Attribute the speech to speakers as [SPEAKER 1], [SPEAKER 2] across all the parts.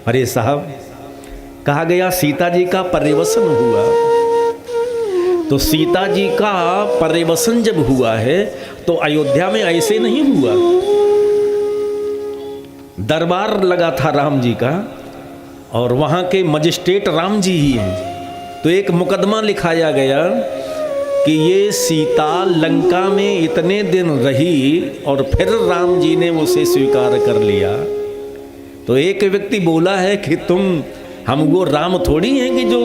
[SPEAKER 1] अरे साहब, कहा गया सीता जी का पर्यवसन हुआ, तो सीता जी का पर्यवसन जब हुआ है तो अयोध्या में ऐसे नहीं हुआ। दरबार लगा था राम जी का और वहाँ के मजिस्ट्रेट राम जी ही हैं। तो एक मुकदमा लिखाया गया कि ये सीता लंका में इतने दिन रही और फिर राम जी ने उसे स्वीकार कर लिया। तो एक व्यक्ति बोला है कि हम वो राम थोड़ी हैं कि जो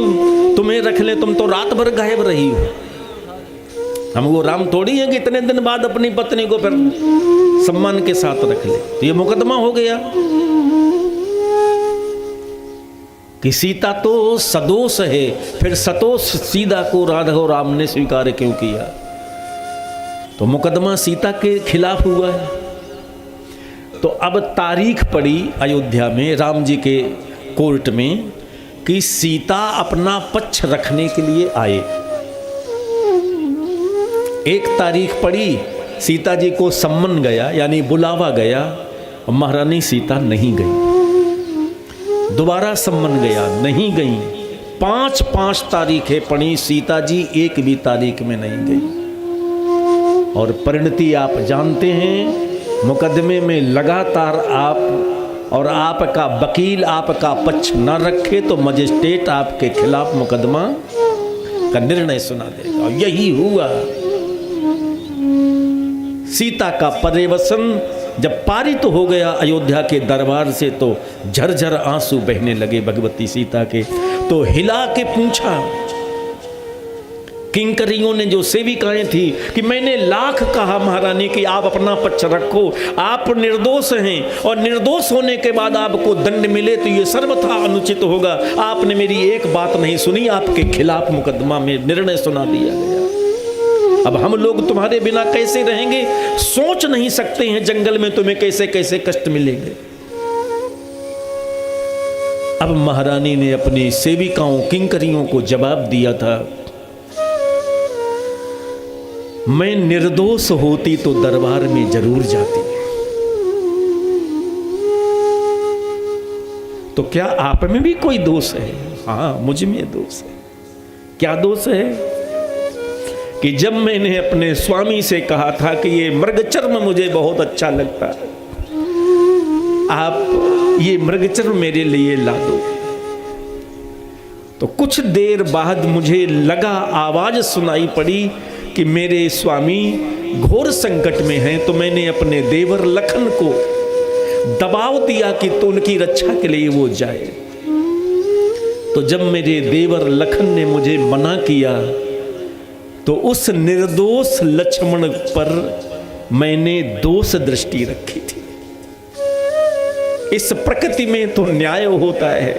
[SPEAKER 1] तुम्हें रख ले, तुम तो रात भर गायब रही हो। हम वो राम थोड़ी हैं कि इतने दिन बाद अपनी पत्नी को फिर सम्मान के साथ रख ले। तो ये मुकदमा हो गया कि सीता तो सदोष है, फिर सतोष सीता को राघव राम ने स्वीकार क्यों किया? तो मुकदमा सीता के खिलाफ हुआ है। तो अब तारीख पड़ी अयोध्या में राम जी के कोर्ट में कि सीता अपना पक्ष रखने के लिए आए। एक तारीख पड़ी, सीता जी को सम्मन गया यानी बुलावा गया, और महारानी सीता नहीं गई। दोबारा सम्मन गया, नहीं गई। 5 तारीखें पड़ी, सीता जी एक भी तारीख में नहीं गई। और परिणति आप जानते हैं, मुकदमे में लगातार आप और आपका वकील आपका पक्ष न रखे तो मजिस्ट्रेट आपके खिलाफ मुकदमा का निर्णय सुना देगा। और यही हुआ। सीता का पर्यवसन जब पारित हो गया अयोध्या के दरबार से तो झरझर आंसू बहने लगे भगवती सीता के। तो हिला के पूछा किंकरियों ने, जो सेविकाएं थी, कि मैंने लाख कहा महारानी कि आप अपना पक्ष रखो, आप निर्दोष हैं और निर्दोष होने के बाद आपको दंड मिले तो ये सर्वथा अनुचित होगा। आपने मेरी एक बात नहीं सुनी, आपके खिलाफ मुकदमा में निर्णय सुना दिया गया। अब हम लोग तुम्हारे बिना कैसे रहेंगे? सोच नहीं सकते हैं जंगल में तुम्हें कैसे कैसे कष्ट मिलेंगे। अब महारानी ने अपनी सेविकाओं किंकरियों को जवाब दिया था, मैं निर्दोष होती तो दरबार में जरूर जाती। तो क्या आप में भी कोई दोष है? हाँ, मुझ में दोष है। क्या दोष है? कि जब मैंने अपने स्वामी से कहा था कि ये मृगचर्म मुझे बहुत अच्छा लगता है, आप ये मृगचर्म मेरे लिए ला दो। तो कुछ देर बाद मुझे लगा, आवाज सुनाई पड़ी कि मेरे स्वामी घोर संकट में हैं। तो मैंने अपने देवर लखन को दबाव दिया कि तो उनकी रक्षा के लिए वो जाए। तो जब मेरे देवर लखन ने मुझे मना किया तो उस निर्दोष लक्ष्मण पर मैंने दोष दृष्टि रखी थी। इस प्रकृति में तो न्याय होता है।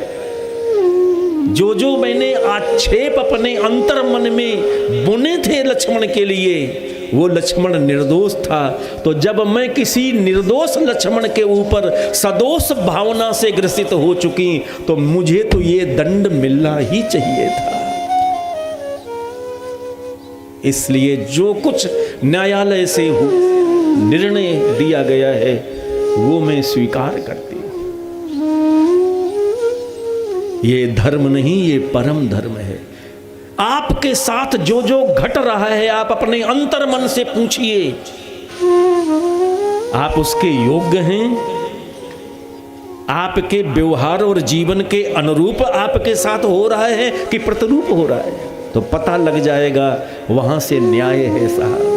[SPEAKER 1] जो जो मैंने आक्षेप अपने अंतर मन में बुने थे लक्ष्मण के लिए, वो लक्ष्मण निर्दोष था। तो जब मैं किसी निर्दोष लक्ष्मण के ऊपर सदोष भावना से ग्रसित हो चुकी तो मुझे तो ये दंड मिलना ही चाहिए था। इसलिए जो कुछ न्यायालय से निर्णय दिया गया है वो मैं स्वीकार करती हूं। ये धर्म नहीं, ये परम धर्म है। आपके साथ जो जो घट रहा है आप अपने अंतर मन से पूछिए, आप उसके योग्य हैं? आपके व्यवहार और जीवन के अनुरूप आपके साथ हो रहा है कि प्रतिरूप हो रहा है? तो पता लग जाएगा, वहां से न्याय है साहब।